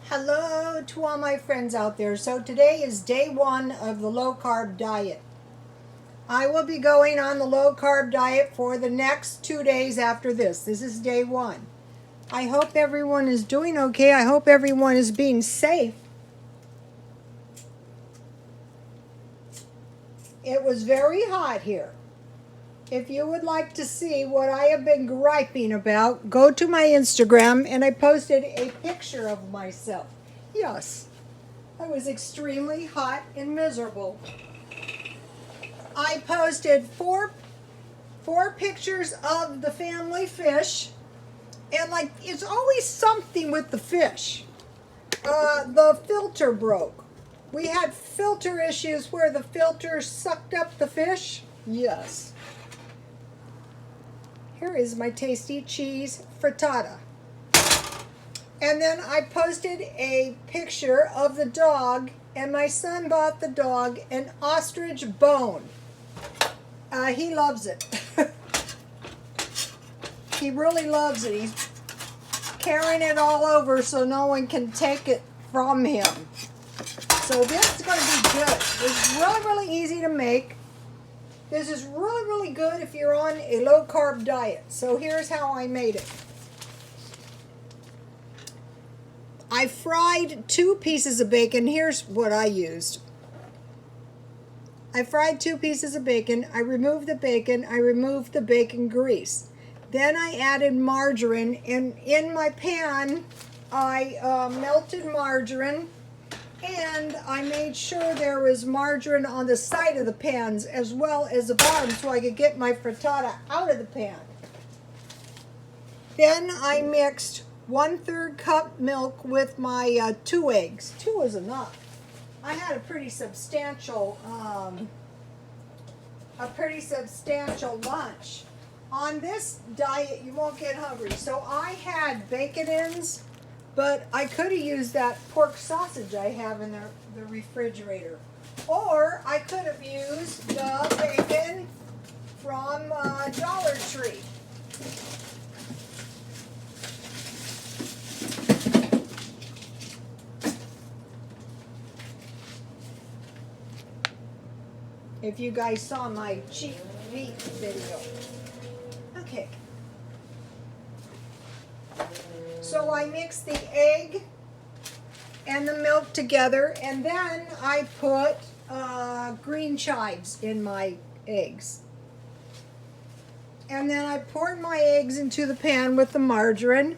Hello to all my friends out there. So today is day one of the low carb diet. I will be going on the low carb diet for the next 2 days after this. This is day one. I hope everyone is doing okay. I hope everyone is being safe. It was very hot here. If you would like to see what I have been griping about, go to my Instagram and I posted a picture of myself. Yes, I was extremely hot and miserable. I posted four pictures of the family fish, and like it's always something with the fish. The filter broke. We had filter issues where the filter sucked up the fish. Yes. Here is my tasty cheese frittata. And then I posted a picture of the dog, and my son bought the dog an ostrich bone. He loves it. He really loves it. He's carrying it all over so no one can take it from him. So this is going to be good. It's really, really easy to make. This is really, really good if you're on a low-carb diet. So here's how I made it. I fried 2 pieces of bacon. Here's what I used. I fried 2 pieces of bacon. I removed the bacon. I removed the bacon grease. Then I added margarine. And in my pan, I melted margarine. And I made sure there was margarine on the side of the pans as well as the bottom so I could get my frittata out of the pan. Then I mixed 1/3 cup milk with my 2 eggs. 2 is enough. I had a pretty substantial lunch. On this diet, you won't get hungry. So I had bacon ends, but I could have used that pork sausage I have in the refrigerator. Or I could have used the bacon from Dollar Tree. If you guys saw my cheap meat video. Okay. So I mixed the egg and the milk together, and then I put green chives in my eggs. And then I poured my eggs into the pan with the margarine.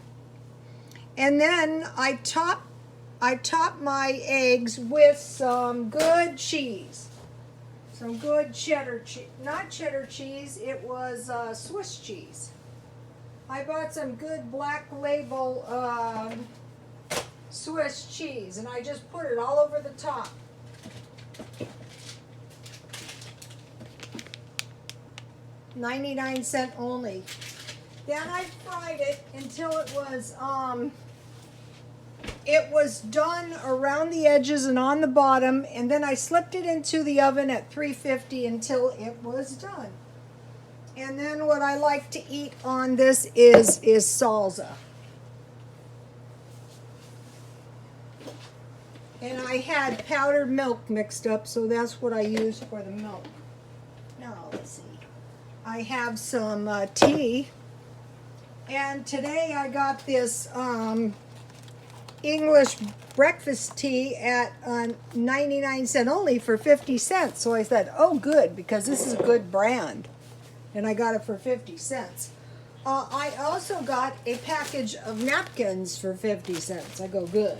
And then I topped my eggs with some good cheese. Some good cheddar cheese. Not cheddar cheese, it was Swiss cheese. I bought some good Black Label Swiss cheese, and I just put it all over the top. $0.99 only. Then I fried it until it was done around the edges and on the bottom, and then I slipped it into the oven at 350 until it was done. And then what I like to eat on this is salsa. And I had powdered milk mixed up, so that's what I used for the milk. Now, let's see. I have some tea. And today I got this English breakfast tea at 99 cents only for 50 cents. So I said, oh, good, because this is a good brand. And I got it for 50 cents. I also got a package of napkins for 50 cents. I go, good.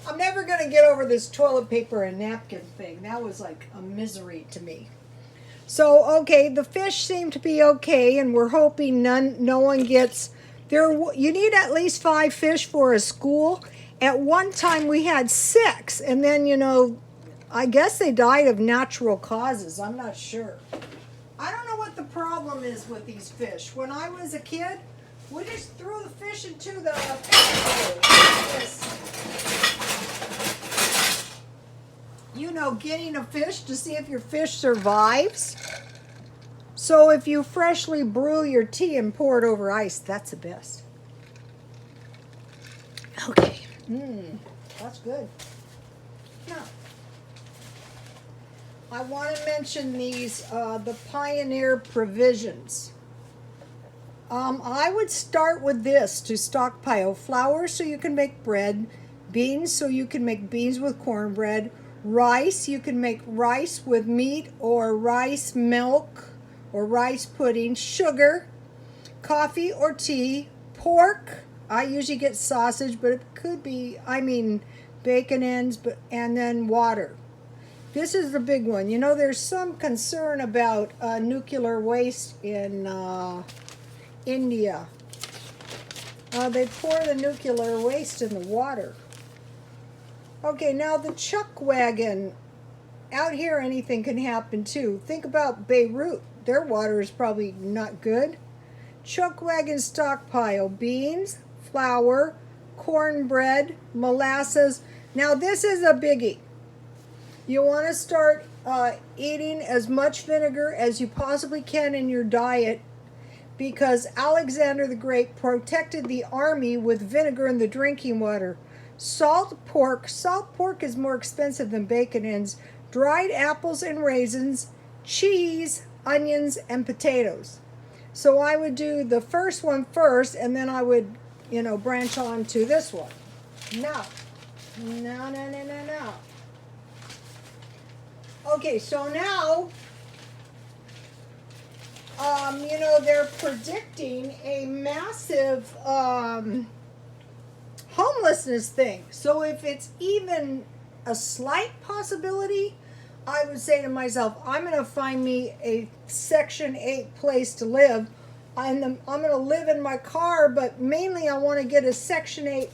I'm never going to get over this toilet paper and napkin thing. That was like a misery to me. So, okay, the fish seem to be okay, and we're hoping no one gets there. You need at least 5 fish for a school. At one time we had 6, and then, I guess they died of natural causes. I'm not sure. I don't know what the problem is with these fish. When I was a kid, we just threw the fish into the fish bowl. Getting a fish to see if your fish survives. So if you freshly brew your tea and pour it over ice, that's the best. Okay. That's good. Now, I want to mention these, the Pioneer Provisions. I would start with this to stockpile flour so you can make bread, beans so you can make beans with cornbread, rice, you can make rice with meat or rice milk or rice pudding, sugar, coffee or tea, pork. I usually get sausage, but it could be, bacon ends, and then water. This is the big one. You know, there's some concern about nuclear waste in India. They pour the nuclear waste in the water. Okay, now the chuck wagon. Out here, anything can happen too. Think about Beirut. Their water is probably not good. Chuck wagon stockpile: beans, flour, cornbread, molasses. Now this is a biggie. You want to start eating as much vinegar as you possibly can in your diet, because Alexander the Great protected the army with vinegar in the drinking water. Salt pork is more expensive than bacon ends. Dried apples and raisins, cheese, onions, and potatoes. So I would do the first one first, and then I would, branch on to this one. No. Okay, so now, they're predicting a massive homelessness thing. So if it's even a slight possibility, I would say to myself, I'm going to find me a Section 8 place to live. I'm going to live in my car, but mainly I want to get a Section 8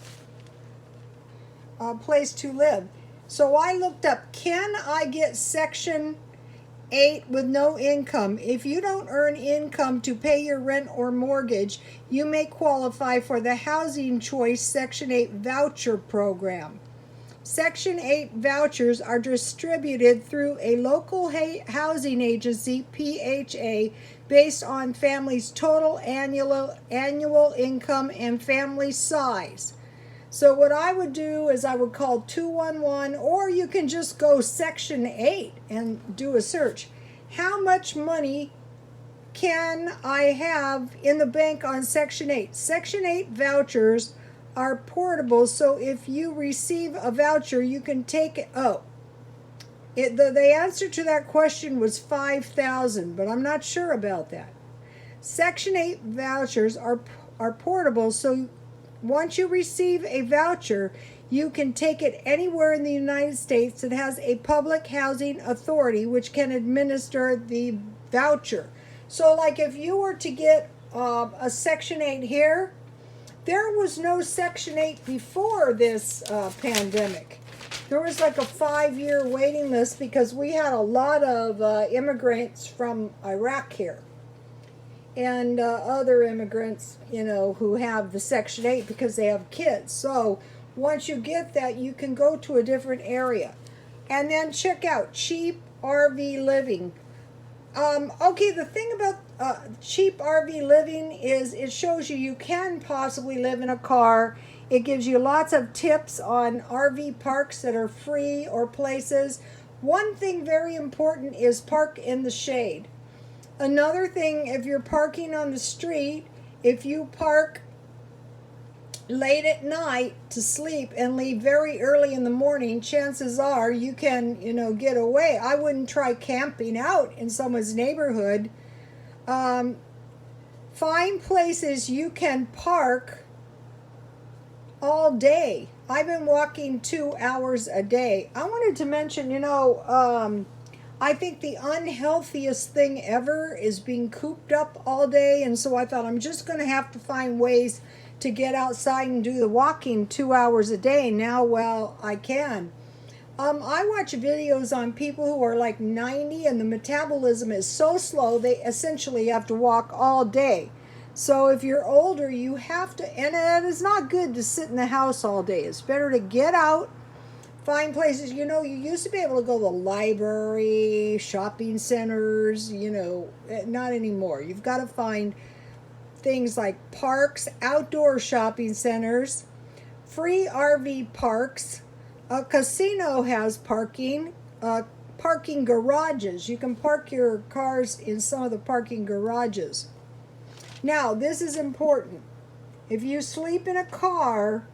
place to live. So I looked up, can I get Section 8 with no income? If you don't earn income to pay your rent or mortgage, you may qualify for the Housing Choice Section 8 voucher program. Section 8 vouchers are distributed through a local housing agency, PHA, based on families' total annual income and family size. So what I would do is I would call 211, or you can just go Section 8 and do a search. How much money can I have in the bank on Section 8? Section 8 vouchers are portable, so if you receive a voucher, you can take it. The answer to that question was 5,000, but I'm not sure about that. Section 8 vouchers are portable, so once you receive a voucher, you can take it anywhere in the United States that has a public housing authority which can administer the voucher. So like if you were to get a Section 8 here, there was no Section 8 before this pandemic. There was like a 5-year waiting list because we had a lot of immigrants from Iraq here. And other immigrants, who have the Section 8 because they have kids. So once you get that, you can go to a different area. And then check out cheap RV living. Okay, the thing about cheap RV living is it shows you can possibly live in a car. It gives you lots of tips on RV parks that are free or places. One thing very important is park in the shade. Another thing, if you're parking on the street, if you park late at night to sleep and leave very early in the morning, chances are you can, get away. I wouldn't try camping out in someone's neighborhood. Find places you can park all day. I've been walking 2 hours a day. I wanted to mention, I think the unhealthiest thing ever is being cooped up all day, and so I thought I'm just going to have to find ways to get outside and do the walking 2 hours a day now while I can. I watch videos on people who are like 90 and the metabolism is so slow they essentially have to walk all day. So if you're older, you have to, and it is not good to sit in the house all day. It's better to get out. Find places, you used to be able to go to the library, shopping centers, not anymore. You've got to find things like parks, outdoor shopping centers, free RV parks. A casino has parking garages. You can park your cars in some of the parking garages. Now, this is important. If you sleep in a car,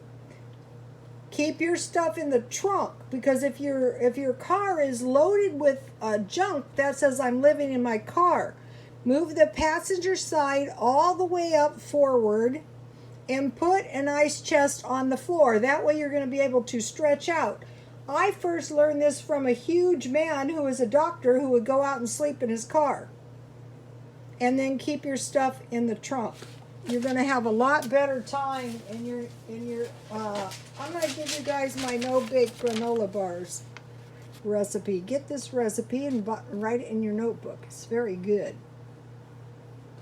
keep your stuff in the trunk, because if your car is loaded with junk that says I'm living in my car, move the passenger side all the way up forward and put an ice chest on the floor. That way you're going to be able to stretch out. I first learned this from a huge man who was a doctor who would go out and sleep in his car. And then keep your stuff in the trunk. You're going to have a lot better time in your I'm going to give you guys my no-bake granola bars recipe. Get this recipe and write it in your notebook. It's very good.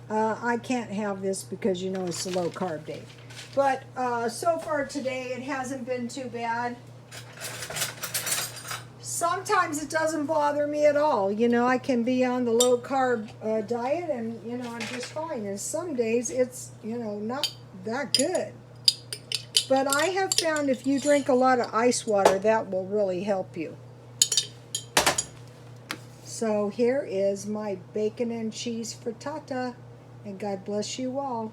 I can't have this because you know it's a low-carb day. But so far today it hasn't been too bad. Sometimes it doesn't bother me at all. You know, I can be on the low-carb diet and, you know, I'm just fine. And some days it's, you know, not that good. But I have found if you drink a lot of ice water, that will really help you. So here is my bacon and cheese frittata. And God bless you all.